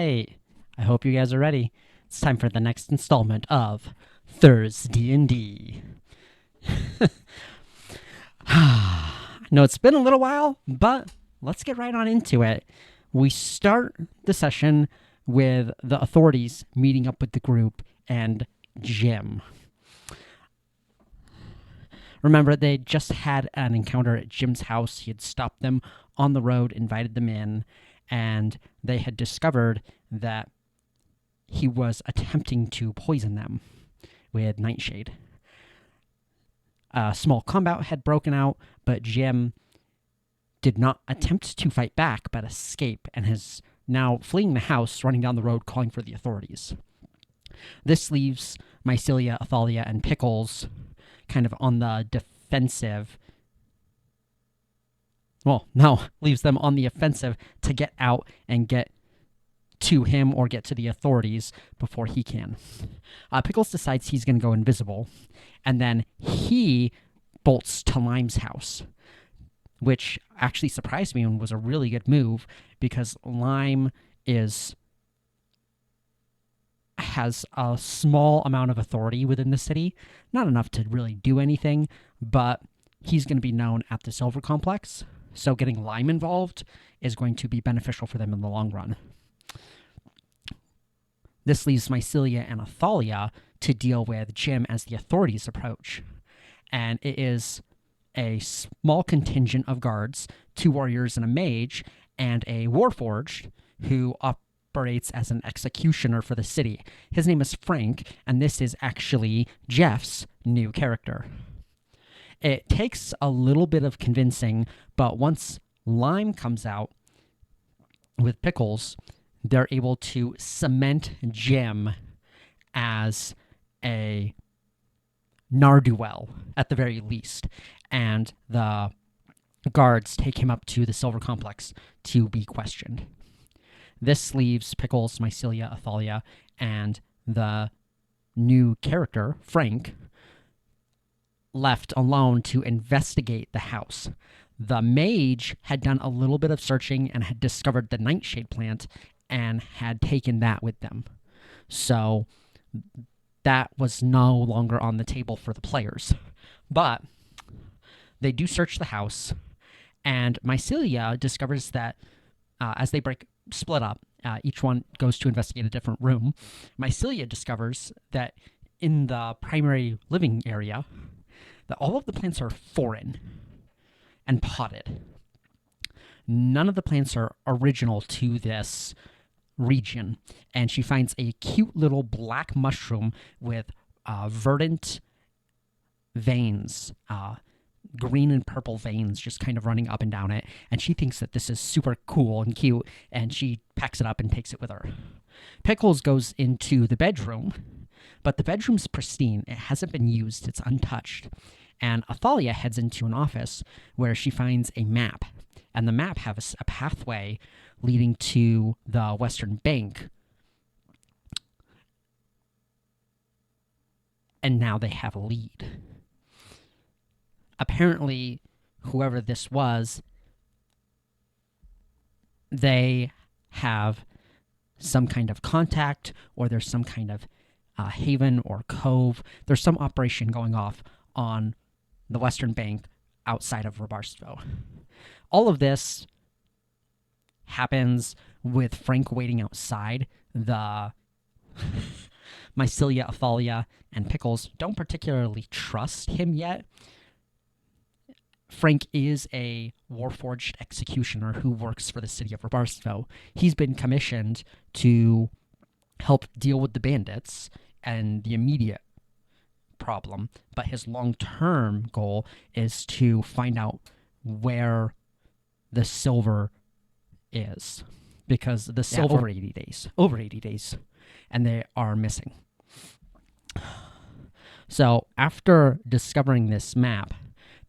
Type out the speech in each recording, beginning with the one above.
right. I hope you guys are ready. It's time for the next installment of ThursDnD. No, it's been a little while, but let's get right on into it. We start the session with the authorities meeting up with the group and Jim. Remember, they just had an encounter at Jim's house. He had stopped them on the road, invited them in, and they had discovered that he was attempting to poison them with Nightshade. A small combat had broken out, but Jim did not attempt to fight back, but escape, and is now fleeing the house, running down the road, calling for the authorities. This leaves Mycelia, Athalia, and Pickles kind of on the defensive. Well, no, leaves them on the offensive to get out and get to him or get to the authorities before he can. Pickles decides he's going to go invisible, and then he bolts to Lime's house, which actually surprised me and was a really good move because Lime has a small amount of authority within the city, not enough to really do anything, but he's going to be known at the Silver Complex, so getting Lime involved is going to be beneficial for them in the long run. This leaves Mycelia and Athalia to deal with Jim as the authorities approach, and it is a small contingent of guards, 2 warriors and a mage, and a warforged who operates as an executioner for the city. His name is Frank, and this is actually Jeff's new character. It takes a little bit of convincing, but once Lime comes out with Pickles, they're able to cement Jim as a Narduel, at the very least, and the guards take him up to the Silver Complex to be questioned. This leaves Pickles, Mycelia, Athalia, and the new character, Frank, left alone to investigate the house. The mage had done a little bit of searching and had discovered the Nightshade plant and had taken that with them. So that was no longer on the table for the players. But they do search the house, and Mycelia discovers that as they split up, each one goes to investigate a different room. Mycelia discovers that in the primary living area, that all of the plants are foreign and potted. None of the plants are original to this region, and she finds a cute little black mushroom with verdant veins, green and purple veins just kind of running up and down it, and she thinks that this is super cool and cute, and she packs it up and takes it with her. Pickles goes into the bedroom, but the bedroom's pristine. It hasn't been used. It's untouched. And Athalia heads into an office where she finds a map, and the map has a pathway leading to the Western Bank. And now they have a lead. Apparently, whoever this was, they have some kind of contact, or there's some kind of haven or cove. There's some operation going off on the Western Bank outside of Rabarsvo. All of this happens with Frank waiting outside. The Mycelia, Athalia, and Pickles don't particularly trust him yet. Frank is a warforged executioner who works for the city of Rabarsvo. He's been commissioned to help deal with the bandits and the immediate problem, but his long-term goal is to find out where the silver is, because the silver over 80 days, and they are missing. So after discovering this map,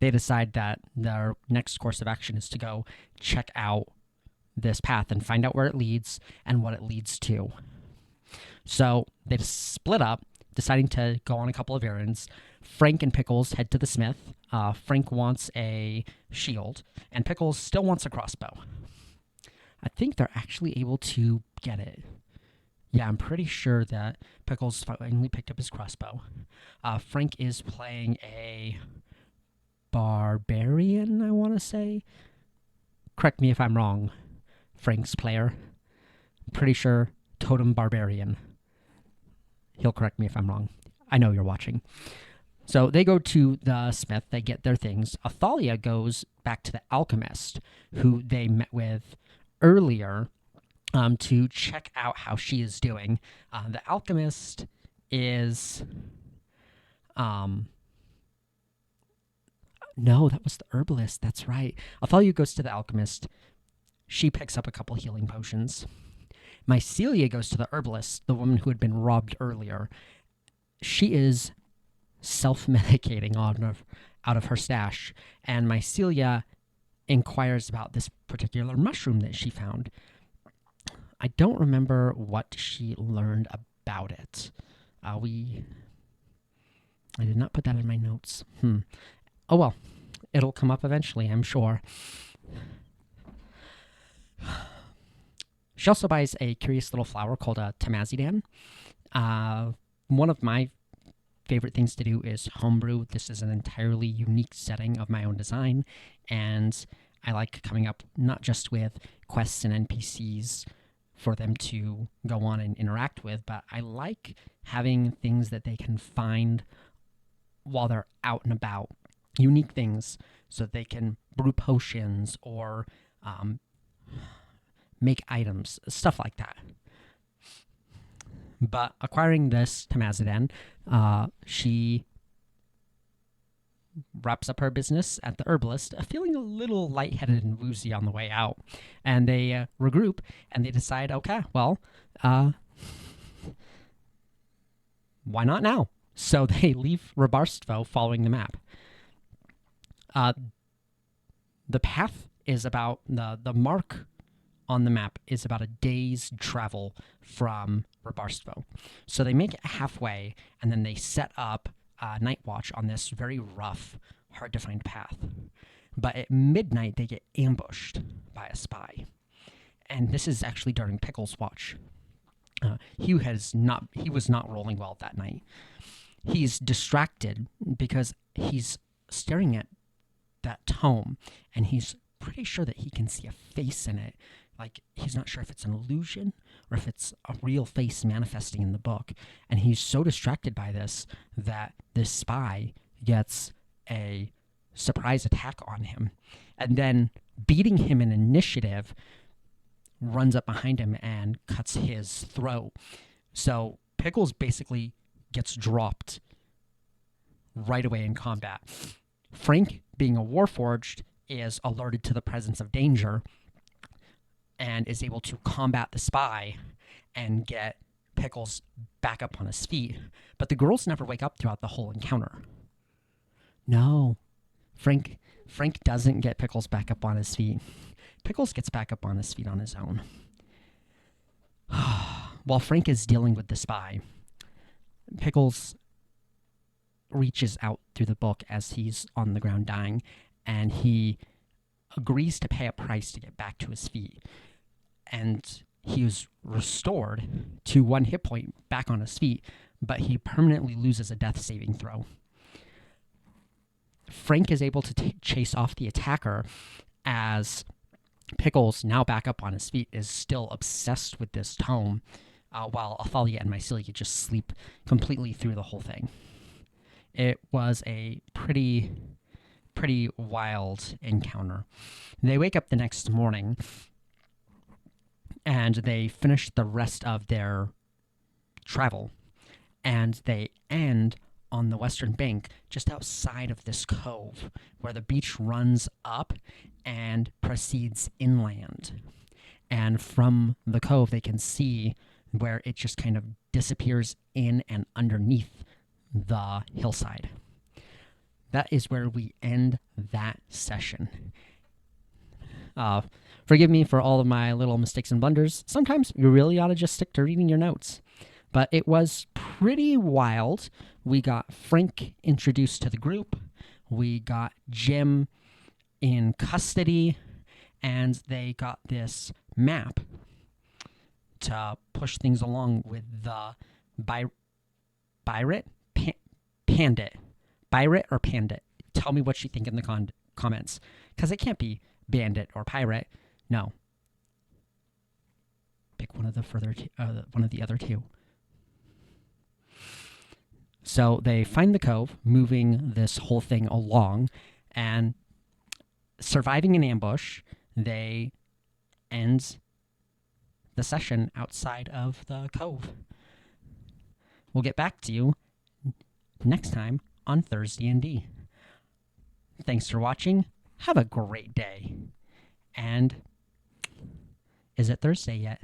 they decide that their next course of action is to go check out this path and find out where it leads and what it leads to. So they split up, deciding to go on a couple of errands. Frank and Pickles head to the smith. Frank wants a shield, and Pickles still wants a crossbow. I think they're actually able to get it. Yeah, I'm pretty sure that Pickles finally picked up his crossbow. Frank is playing a barbarian, I want to say. Correct me if I'm wrong, Frank's player. Pretty sure totem barbarian. He'll correct me if I'm wrong. I know you're watching. So they go to the smith, they get their things. Athalia goes back to the alchemist, who they met with earlier, to check out how she is doing. The alchemist is... no, that was the herbalist. That's right. Athalia goes to the alchemist. She picks up a couple healing potions. Mycelia goes to the herbalist, the woman who had been robbed earlier. She is self-medicating out of her stash, and Mycelia inquires about this particular mushroom that she found. I don't remember what she learned about it. I did not put that in my notes. Oh well, it'll come up eventually, I'm sure. She also buys a curious little flower called a tamazidan. One of my favorite things to do is homebrew. This is an entirely unique setting of my own design, and I like coming up not just with quests and NPCs for them to go on and interact with, but I like having things that they can find while they're out and about. Unique things so that they can brew potions or make items, stuff like that. But acquiring this Tamazidan, she wraps up her business at the herbalist, feeling a little lightheaded and woozy on the way out. And they regroup and they decide, okay, well, why not now? So they leave Rabarstvo following the map. The path is about, the mark on the map is about a day's travel from Rabarstvo. So they make it halfway, and then they set up night watch on this very rough, hard-to-find path. But at midnight, they get ambushed by a spy. And this is actually during Pickle's watch. He was not rolling well that night. He's distracted because he's staring at that tome, and he's pretty sure that he can see a face in it. Like, he's not sure if it's an illusion or if it's a real face manifesting in the book. And he's so distracted by this that this spy gets a surprise attack on him. And then, beating him in initiative, runs up behind him and cuts his throat. So Pickles basically gets dropped right away in combat. Frank, being a Warforged, is alerted to the presence of danger and is able to combat the spy and get Pickles back up on his feet. But the girls never wake up throughout the whole encounter. No, Frank doesn't get Pickles back up on his feet. Pickles gets back up on his feet on his own. While Frank is dealing with the spy, Pickles reaches out through the book as he's on the ground dying, and he agrees to pay a price to get back to his feet. And he is restored to 1 hit point back on his feet, but he permanently loses a death saving throw. Frank is able to chase off the attacker as Pickles, now back up on his feet, is still obsessed with this tome, while Athalia and Mycelia just sleep completely through the whole thing. It was a pretty wild encounter. They wake up the next morning, and they finish the rest of their travel, and they end on the western bank just outside of this cove where the beach runs up and proceeds inland. And from the cove, they can see where it just kind of disappears in and underneath the hillside. That is where we end that session. Forgive me for all of my little mistakes and blunders. Sometimes you really ought to just stick to reading your notes. But it was pretty wild. We got Frank introduced to the group. We got Jim in custody. And they got this map to push things along with the Pirate? Pandit. Pirate or Pandit? Tell me what you think in the comments. Because it can't be Bandit or Pirate. No. Pick one of the other two. So they find the cove, moving this whole thing along, and surviving an ambush, they end the session outside of the cove. We'll get back to you next time on ThursDnD. Thanks for watching. Have a great day. And is it Thursday yet?